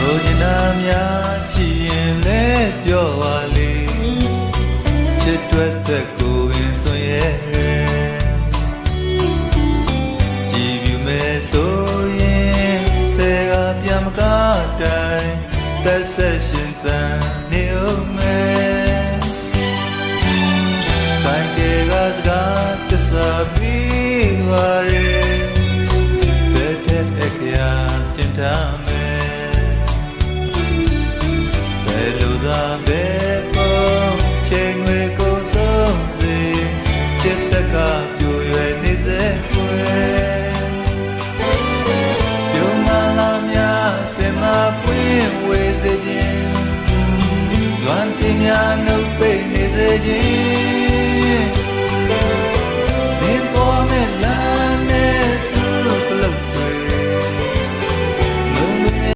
လိုချင်တာများရှိရင်လည်းပြောပါလေချစ်တွက်တဲ့ကိုယ်ရင်ဆိုရဲ့ကြည်ပြူမဲ့ဆိုရင်ဆယ်ကပြန်မကားတိုင်းသက်ဆက်ရှင်သန်နေဦးမယ်တိုင်းကစကားတစ္ဆာပြီးပါရဲ့တဲ့အခရာတင်ထားမယ်ဘယ်လိုသာပဲ